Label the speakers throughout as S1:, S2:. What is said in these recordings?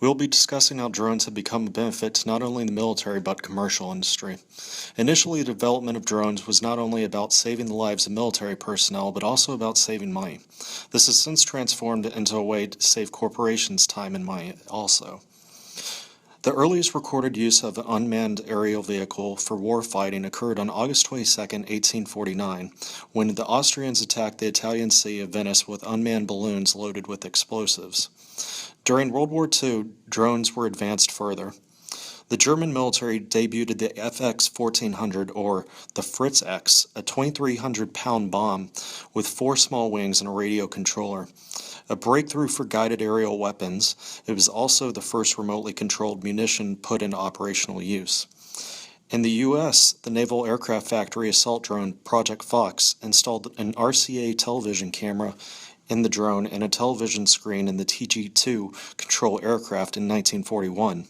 S1: We'll be discussing how drones have become a benefit to not only the military but commercial industry. Initially, the development of drones was not only about saving the lives of military personnel but also about saving money. This has since transformed into a way to save corporations time and money also. The earliest recorded use of an unmanned aerial vehicle for warfighting occurred on August 22, 1849, when the Austrians attacked the Italian Sea of Venice with unmanned balloons loaded with explosives. During World War II, drones were advanced further. The German military debuted the FX 1400, or the Fritz X, a 2,300-pound bomb with 4 small wings and a radio controller. A breakthrough for guided aerial weapons, it was also the first remotely controlled munition put into operational use. In the U.S., the Naval Aircraft Factory assault drone Project Fox installed an RCA television camera in the drone and a television screen in the TG-2 control aircraft in 1941.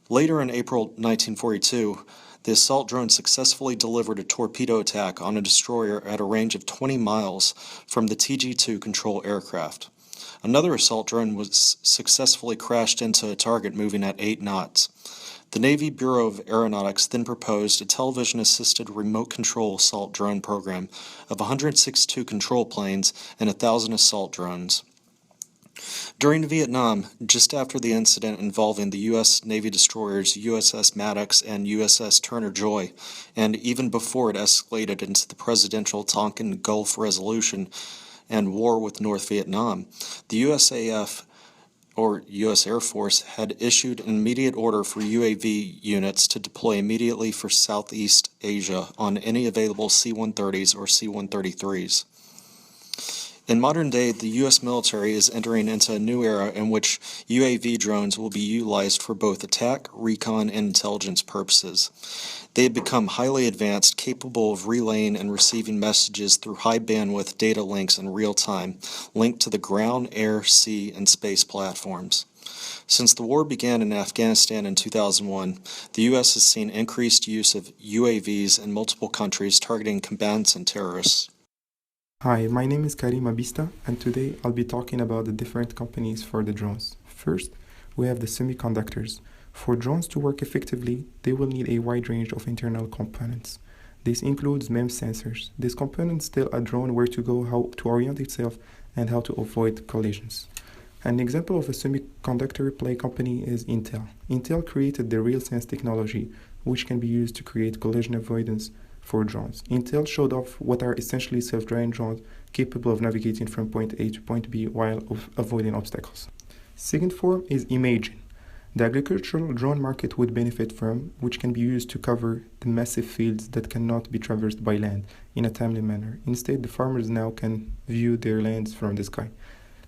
S1: Later in April 1942, the assault drone successfully delivered a torpedo attack on a destroyer at a range of 20 miles from the TG-2 control aircraft. Another assault drone was successfully crashed into a target moving at 8 knots. The Navy Bureau of Aeronautics then proposed a television-assisted remote control assault drone program of 162 control planes and 1,000 assault drones. During Vietnam, just after the incident involving the U.S. Navy destroyers USS Maddox and USS Turner Joy, and even before it escalated into the presidential Tonkin Gulf Resolution and war with North Vietnam, the USAF, or U.S. Air Force, had issued an immediate order for UAV units to deploy immediately for Southeast Asia on any available C-130s or C-133s. In modern day, the U.S. military is entering into a new era in which UAV drones will be utilized for both attack, recon, and intelligence purposes. They have become highly advanced, capable of relaying and receiving messages through high-bandwidth data links in real time, linked to the ground, air, sea, and space platforms. Since the war began in Afghanistan in 2001, the U.S. has seen increased use of UAVs in multiple countries targeting combatants and terrorists.
S2: Hi, my name is Karim Abista, and today I'll be talking about the different companies for the drones. First, we have the semiconductors. For drones to work effectively, they will need a wide range of internal components. This includes MEMS sensors. These components tell a drone where to go, how to orient itself, and how to avoid collisions. An example of a semiconductor play company is Intel. Intel created the RealSense technology, which can be used to create collision avoidance for drones. Intel showed off what are essentially self-driving drones capable of navigating from point A to point B while avoiding obstacles. Second form is Imagen. The agricultural drone market would benefit from, which can be used to cover the massive fields that cannot be traversed by land in a timely manner. Instead, the farmers now can view their lands from the sky.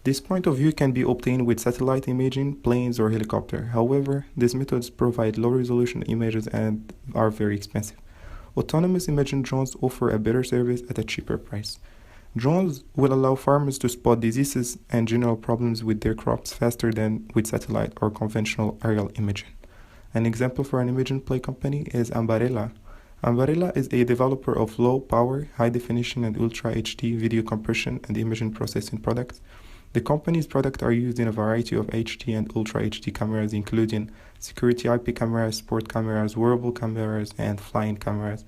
S2: This point of view can be obtained with satellite imaging, planes, or helicopter. However, these methods provide low-resolution images and are very expensive. Autonomous imaging drones offer a better service at a cheaper price. Drones will allow farmers to spot diseases and general problems with their crops faster than with satellite or conventional aerial imaging. An example for an imaging play company is Ambarella. Ambarella is a developer of low-power, high-definition, and Ultra HD video compression and imaging processing products. The company's products are used in a variety of HD and Ultra HD cameras, including security IP cameras, sport cameras, wearable cameras, and flying cameras,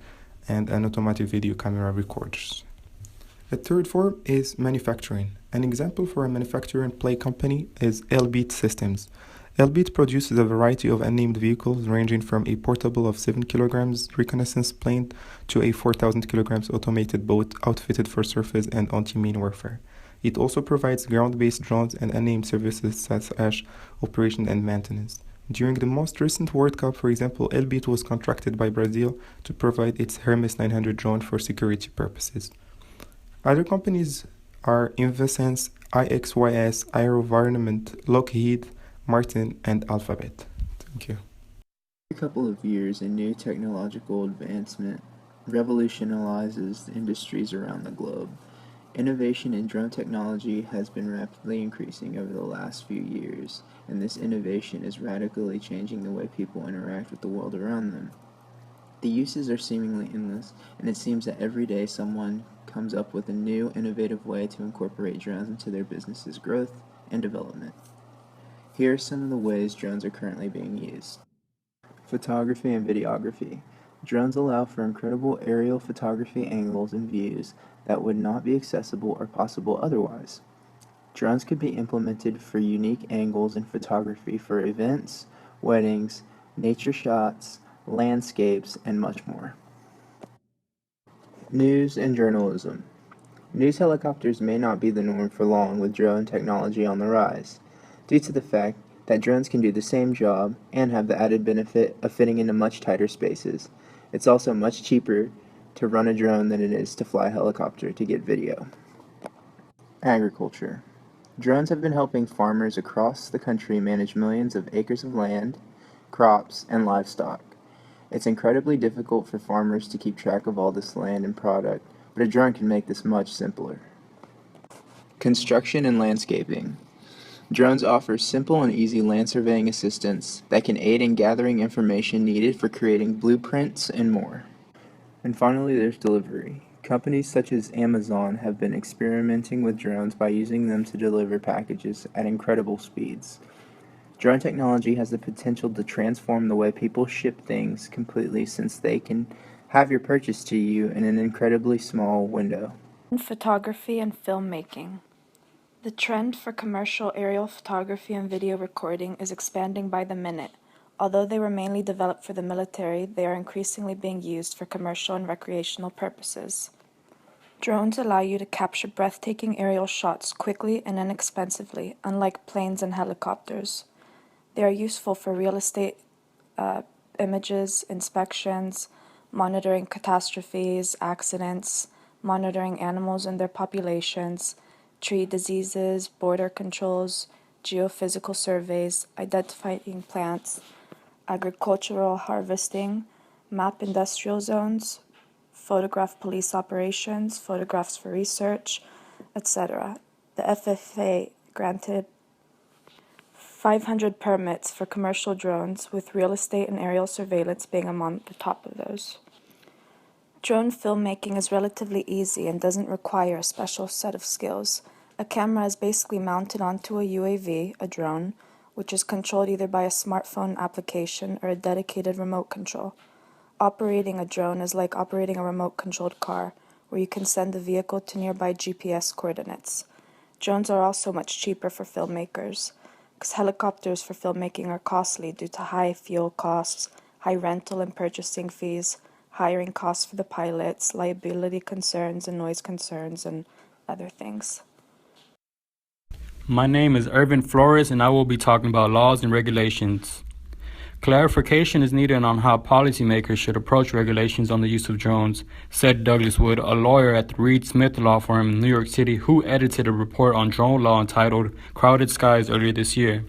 S2: and an automotive video camera recorders. The third form is manufacturing. An example for a manufacturing play company is Elbit Systems. Elbit produces a variety of unnamed vehicles ranging from a portable of 7 kilograms reconnaissance plane to a 4,000 kilograms automated boat outfitted for surface and anti-mine warfare. It also provides ground-based drones and unnamed services such as operation and maintenance. During the most recent World Cup, for example, Elbit was contracted by Brazil to provide its Hermes 900 drone for security purposes. Other companies are Invasense, IXYS, AeroVironment, Lockheed Martin, and Alphabet. Thank you.
S3: Every couple of years, a new technological advancement revolutionizes industries around the globe. Innovation in drone technology has been rapidly increasing over the last few years, and this innovation is radically changing the way people interact with the world around them. The uses are seemingly endless, and it seems that every day someone comes up with a new, innovative way to incorporate drones into their business's growth and development. Here are some of the ways drones are currently being used. Photography and videography. Drones allow for incredible aerial photography angles and views that would not be accessible or possible otherwise. Drones could be implemented for unique angles in photography for events, weddings, nature shots, landscapes, and much more. News and journalism. News helicopters may not be the norm for long with drone technology on the rise, due to the fact that drones can do the same job and have the added benefit of fitting into much tighter spaces. It's also much cheaper to run a drone than it is to fly a helicopter to get video. Agriculture. Drones have been helping farmers across the country manage millions of acres of land, crops, and livestock. It's incredibly difficult for farmers to keep track of all this land and product, but a drone can make this much simpler. Construction and landscaping. Drones offer simple and easy land surveying assistance that can aid in gathering information needed for creating blueprints and more. And finally, there's delivery. Companies such as Amazon have been experimenting with drones by using them to deliver packages at incredible speeds. Drone technology has the potential to transform the way people ship things completely, since they can have your purchase to you in an incredibly small window.
S4: Photography and filmmaking. The trend for commercial aerial photography and video recording is expanding by the minute. Although they were mainly developed for the military, they are increasingly being used for commercial and recreational purposes. Drones allow you to capture breathtaking aerial shots quickly and inexpensively, unlike planes and helicopters. They are useful for real estate images, inspections, monitoring catastrophes, accidents, monitoring animals and their populations, tree diseases, border controls, geophysical surveys, identifying plants, agricultural harvesting, map industrial zones, photograph police operations, photographs for research, etc. The FFA granted 500 permits for commercial drones, with real estate and aerial surveillance being among the top of those. Drone filmmaking is relatively easy and doesn't require a special set of skills. A camera is basically mounted onto a UAV, a drone, which is controlled either by a smartphone application or a dedicated remote control. Operating a drone is like operating a remote-controlled car, where you can send the vehicle to nearby GPS coordinates. Drones are also much cheaper for filmmakers, because helicopters for filmmaking are costly due to high fuel costs, high rental and purchasing fees, hiring costs for the pilots, liability concerns and noise concerns, and other things.
S5: My name is Irvin Flores, and I will be talking about laws and regulations. Clarification is needed on how policymakers should approach regulations on the use of drones, said Douglas Wood, a lawyer at the Reed Smith law firm in New York City who edited a report on drone law entitled Crowded Skies earlier this year.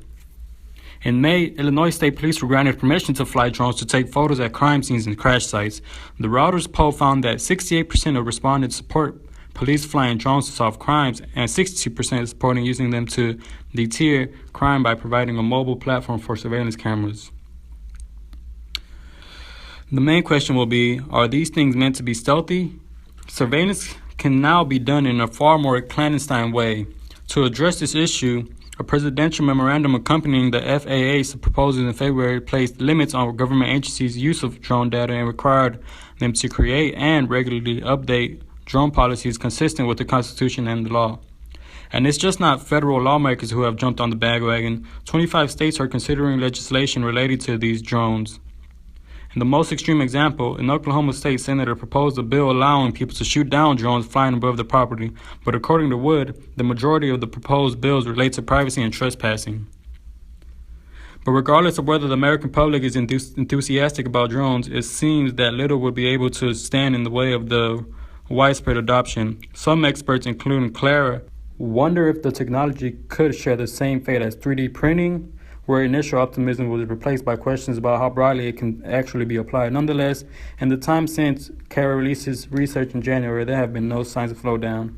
S5: In May, Illinois State Police were granted permission to fly drones to take photos at crime scenes and crash sites. The Reuters poll found that 68% of respondents support police flying drones to solve crimes, and 62% supporting using them to deter crime by providing a mobile platform for surveillance cameras. The main question will be, are these things meant to be stealthy? Surveillance can now be done in a far more clandestine way. To address this issue, a presidential memorandum accompanying the FAA's proposals in February placed limits on government agencies' use of drone data and required them to create and regularly update drone policies consistent with the Constitution and the law. And it's just not federal lawmakers who have jumped on the bandwagon. 25 states are considering legislation related to these drones. In the most extreme example, an Oklahoma state senator proposed a bill allowing people to shoot down drones flying above their property, but according to Wood, the majority of the proposed bills relate to privacy and trespassing. But regardless of whether the American public is enthusiastic about drones, it seems that little would be able to stand in the way of the widespread adoption. Some experts, including Clara, wonder if the technology could share the same fate as 3D printing, where initial optimism was replaced by questions about how broadly it can actually be applied. Nonetheless, in the time since Clara released his research in January, there have been no signs of slowdown.